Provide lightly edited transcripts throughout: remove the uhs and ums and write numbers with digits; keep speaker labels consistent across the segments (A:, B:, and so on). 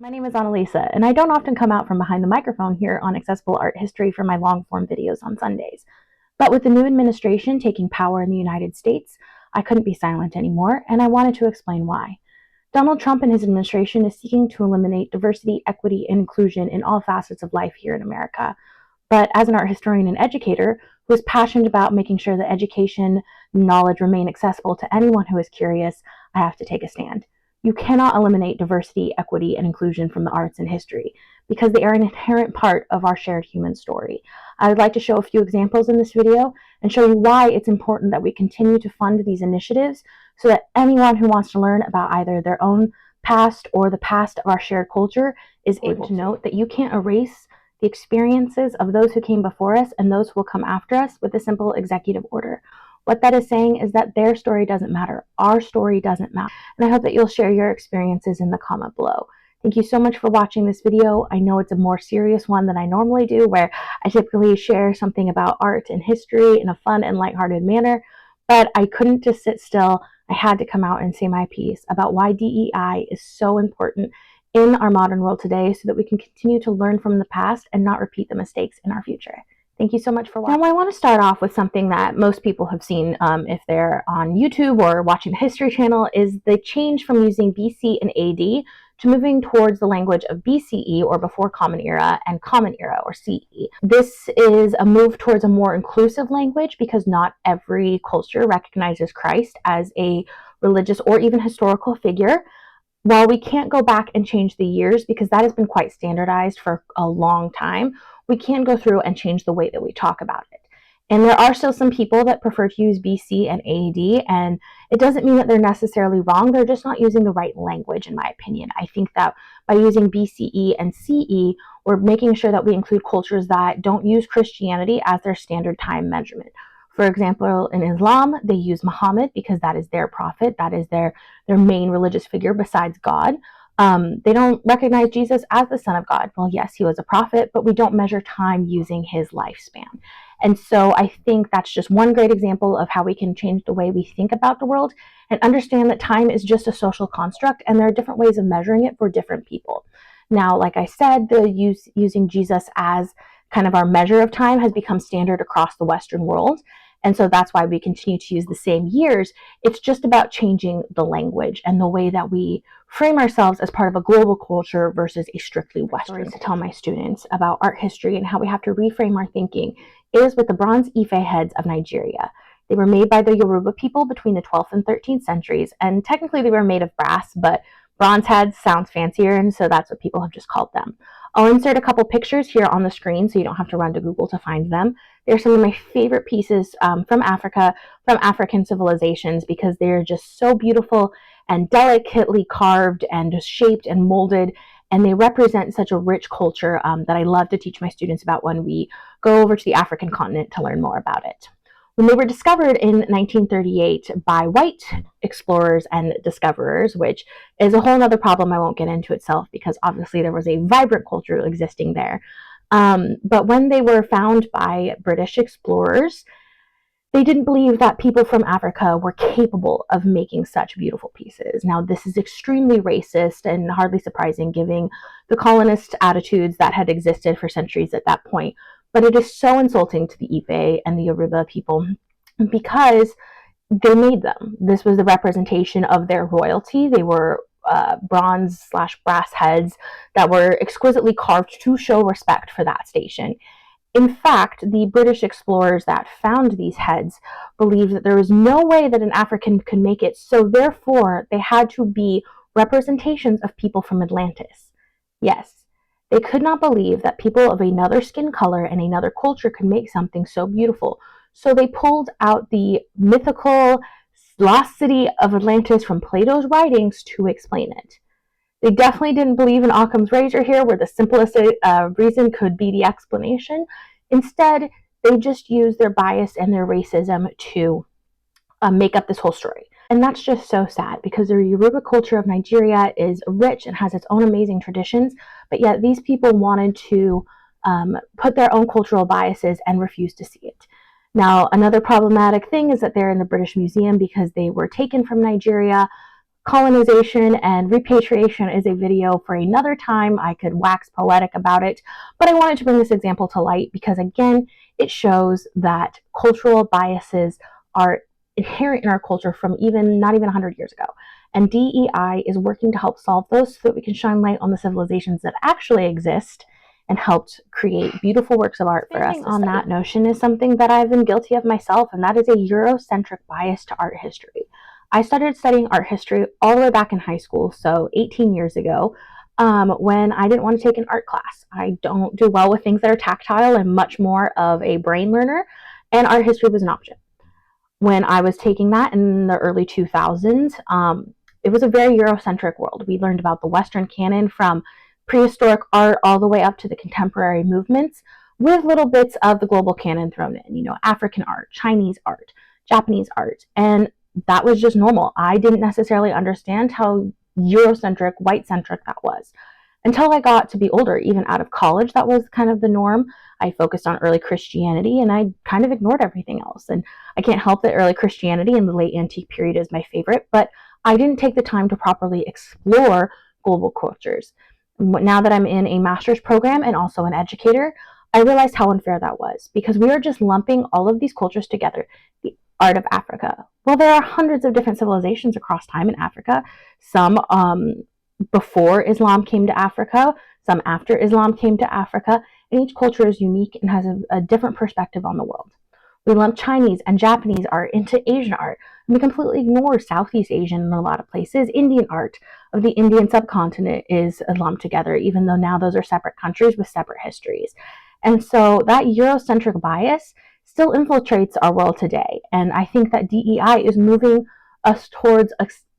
A: My name is Annalisa, and I don't often come out from behind the microphone here on Accessible Art History for my long-form videos on Sundays. But with the new administration taking power in the United States, I couldn't be silent anymore, and I wanted to explain why. Donald Trump and his administration is seeking to eliminate diversity, equity, and inclusion in all facets of life here in America. But as an art historian and educator who is passionate about making sure that education and knowledge remain accessible to anyone who is curious, I have to take a stand. You cannot eliminate diversity, equity, and inclusion from the arts and history because they are an inherent part of our shared human story. I would like to show a few examples in this video and show you why it's important that we continue to fund these initiatives so that anyone who wants to learn about either their own past or the past of our shared culture is able to note that you can't erase the experiences of those who came before us and those who will come after us with a simple executive order. What that is saying is that their story doesn't matter. Our story doesn't matter. And I hope that you'll share your experiences in the comment below. Thank you so much for watching this video. I know it's a more serious one than I normally do, where I typically share something about art and history in a fun and lighthearted manner, but I couldn't just sit still. I had to come out and say my piece about why DEI is so important in our modern world today so that we can continue to learn from the past and not repeat the mistakes in our future. Thank you so much for watching. Now, I want to start off with something that most people have seen if they're on YouTube or watching the History Channel, is the change from using BC and AD to moving towards the language of BCE, or before Common Era, and Common Era, or CE. This is a move towards a more inclusive language because not every culture recognizes Christ as a religious or even historical figure. While we can't go back and change the years because that has been quite standardized for a long time, we can go through and change the way that we talk about it. And there are still some people that prefer to use BC and AD, and it doesn't mean that they're necessarily wrong. They're just not using the right language, in my opinion. I think that by using BCE and CE, we're making sure that we include cultures that don't use Christianity as their standard time measurement. For example, in Islam, they use Muhammad because that is their prophet, that is their main religious figure besides God. They don't recognize Jesus as the Son of God. Well, yes, he was a prophet, but we don't measure time using his lifespan. And so I think that's just one great example of how we can change the way we think about the world and understand that time is just a social construct, and there are different ways of measuring it for different people. Now, like I said, using Jesus as kind of our measure of time has become standard across the Western world. And so that's why we continue to use the same years. It's just about changing the language and the way that we frame ourselves as part of a global culture versus a strictly Western. To tell my students about art history and how we have to reframe our thinking is with the bronze Ife heads of Nigeria. They were made by the Yoruba people between the 12th and 13th centuries, and technically they were made of brass, but bronze heads sounds fancier, and so that's what people have just called them. I'll insert a couple pictures here on the screen so you don't have to run to Google to find them. They're some of my favorite pieces from Africa, from African civilizations, because they're just so beautiful and delicately carved and shaped and molded, and they represent such a rich culture that I love to teach my students about when we go over to the African continent to learn more about it. When they were discovered in 1938 by white explorers and discoverers, which is a whole other problem I won't get into itself because obviously there was a vibrant culture existing there. But when they were found by British explorers, they didn't believe that people from Africa were capable of making such beautiful pieces. Now, this is extremely racist and hardly surprising given the colonist attitudes that had existed for centuries at that point. But it is so insulting to the Ife and the Yoruba people because they made them. This was the representation of their royalty. They were bronze/brass heads that were exquisitely carved to show respect for that station. In fact, the British explorers that found these heads believed that there was no way that an African could make it, so therefore they had to be representations of people from Atlantis. Yes. They could not believe that people of another skin color and another culture could make something so beautiful. So they pulled out the mythical lost city of Atlantis from Plato's writings to explain it. They definitely didn't believe in Occam's razor here, where the simplest reason could be the explanation. Instead, they just used their bias and their racism to make up this whole story. And that's just so sad because the Yoruba culture of Nigeria is rich and has its own amazing traditions, but yet these people wanted to put their own cultural biases and refuse to see it. Now, another problematic thing is that they're in the British Museum because they were taken from Nigeria Colonization and repatriation is a video for another time. I could wax poetic about it, but I wanted to bring this example to light because, again, it shows that cultural biases are inherent in our culture from not even 100 years ago. And DEI is working to help solve those so that we can shine light on the civilizations that actually exist and helped create beautiful works of art for us. On that notion is something that I've been guilty of myself, and that is a Eurocentric bias to art history. I started studying art history all the way back in high school, so 18 years ago, when I didn't want to take an art class. I don't do well with things that are tactile and much more of a brain learner, and art history was an option. When I was taking that in the early 2000s, it was a very Eurocentric world. We learned about the Western canon from prehistoric art all the way up to the contemporary movements, with little bits of the global canon thrown in, African art, Chinese art, Japanese art, and that was just normal. I didn't necessarily understand how Eurocentric, white-centric that was. Until I got to be older, even out of college, that was kind of the norm. I focused on early Christianity, and I kind of ignored everything else. And I can't help that early Christianity and the late antique period is my favorite, but I didn't take the time to properly explore global cultures. Now that I'm in a master's program and also an educator, I realized how unfair that was, because we are just lumping all of these cultures together. The art of Africa. Well, there are hundreds of different civilizations across time in Africa. Some before Islam came to Africa, some after Islam came to Africa, and each culture is unique and has a different perspective on the world. We lump Chinese and Japanese art into Asian art, and we completely ignore Southeast Asian in a lot of places. Indian art of the Indian subcontinent is lumped together, even though now those are separate countries with separate histories. And so that Eurocentric bias still infiltrates our world today. And I think that DEI is moving us towards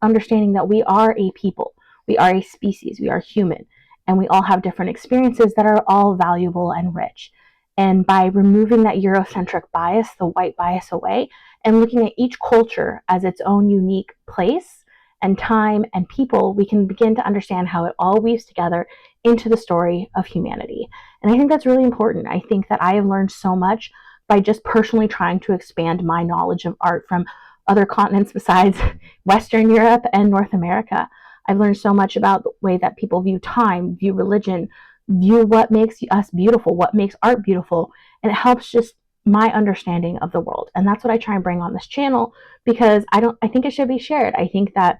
A: understanding that we are a people, we are a species, we are human, and we all have different experiences that are all valuable and rich. And by removing that Eurocentric bias, the white bias away, and looking at each culture as its own unique place and time and people, we can begin to understand how it all weaves together into the story of humanity. And I think that's really important. I think that I have learned so much by just personally trying to expand my knowledge of art from other continents besides Western Europe and North America. I've learned so much about the way that people view time, view religion, view what makes us beautiful, what makes art beautiful, and it helps just my understanding of the world. And that's what I try and bring on this channel, because I think it should be shared. I think that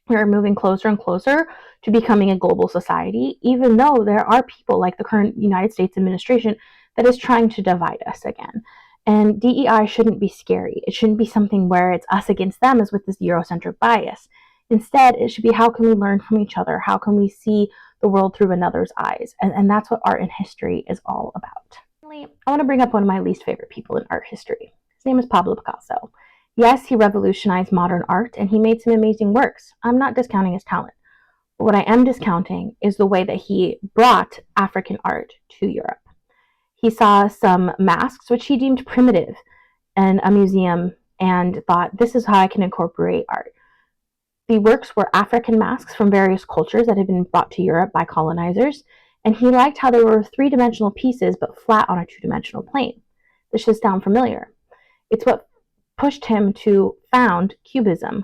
A: we're moving closer and closer to becoming a global society, even though there are people like the current United States administration that is trying to divide us again. And DEI shouldn't be scary. It shouldn't be something where it's us against them as with this Eurocentric bias. Instead, it should be, how can we learn from each other? How can we see the world through another's eyes? And that's what art and history is all about. Finally, I want to bring up one of my least favorite people in art history. His name is Pablo Picasso. Yes, he revolutionized modern art and he made some amazing works. I'm not discounting his talent. But what I am discounting is the way that he brought African art to Europe. He saw some masks, which he deemed primitive, in a museum and thought, this is how I can incorporate art. The works were African masks from various cultures that had been brought to Europe by colonizers, and he liked how they were three-dimensional pieces but flat on a two-dimensional plane. This should sound familiar. It's what pushed him to found Cubism.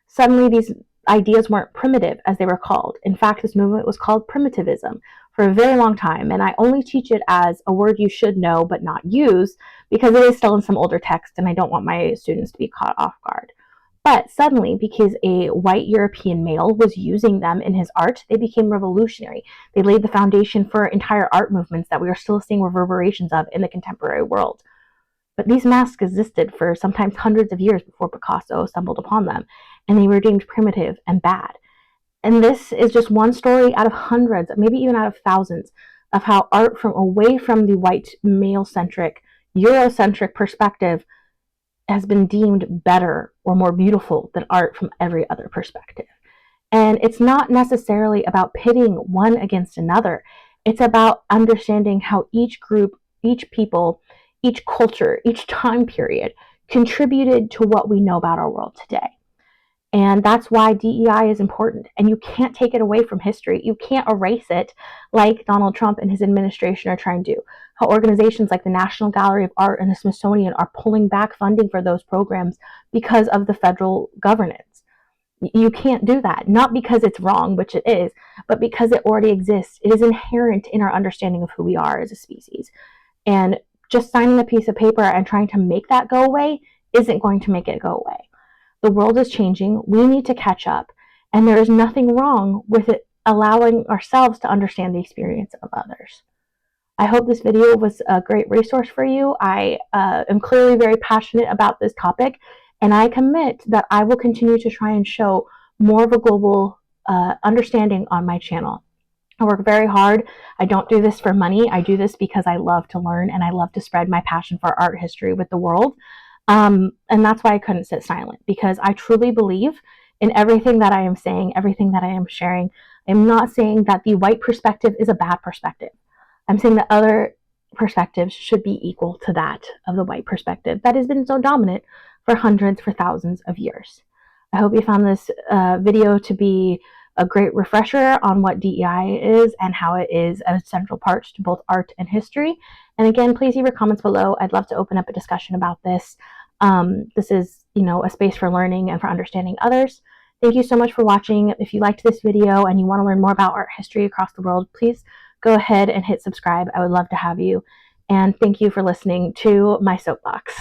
A: Suddenly, these ideas weren't primitive, as they were called. In fact, this movement was called primitivism for a very long time, and I only teach it as a word you should know but not use, because it is still in some older text, and I don't want my students to be caught off guard. But suddenly, because a white European male was using them in his art, they became revolutionary. They laid the foundation for entire art movements that we are still seeing reverberations of in the contemporary world. But these masks existed for sometimes hundreds of years before Picasso stumbled upon them, and they were deemed primitive and bad. And this is just one story out of hundreds, maybe even out of thousands, of how art from away from the white male-centric, Eurocentric perspective has been deemed better or more beautiful than art from every other perspective. And it's not necessarily about pitting one against another. It's about understanding how each group, each people, each culture, each time period contributed to what we know about our world today. And that's why DEI is important. And you can't take it away from history. You can't erase it like Donald Trump and his administration are trying to do. How organizations like the National Gallery of Art and the Smithsonian are pulling back funding for those programs because of the federal governance. You can't do that, not because it's wrong, which it is, but because it already exists. It is inherent in our understanding of who we are as a species. And just signing a piece of paper and trying to make that go away isn't going to make it go away. The world is changing. We need to catch up. And there is nothing wrong with it allowing ourselves to understand the experience of others. I hope this video was a great resource for you. I am clearly very passionate about this topic, and I commit that I will continue to try and show more of a global understanding on my channel. I work very hard. I don't do this for money. I do this because I love to learn and I love to spread my passion for art history with the world. And that's why I couldn't sit silent, because I truly believe in everything that I am saying, everything that I am sharing. I'm not saying that the white perspective is a bad perspective. I'm saying that other perspectives should be equal to that of the white perspective that has been so dominant for hundreds, for thousands of years. I hope you found this video to be a great refresher on what DEI is and how it is a central part to both art and history. And again, please leave your comments below. I'd love to open up a discussion about this. This is, a space for learning and for understanding others. Thank you so much for watching. If you liked this video and you want to learn more about art history across the world, please go ahead and hit subscribe. I would love to have you. And thank you for listening to my soapbox.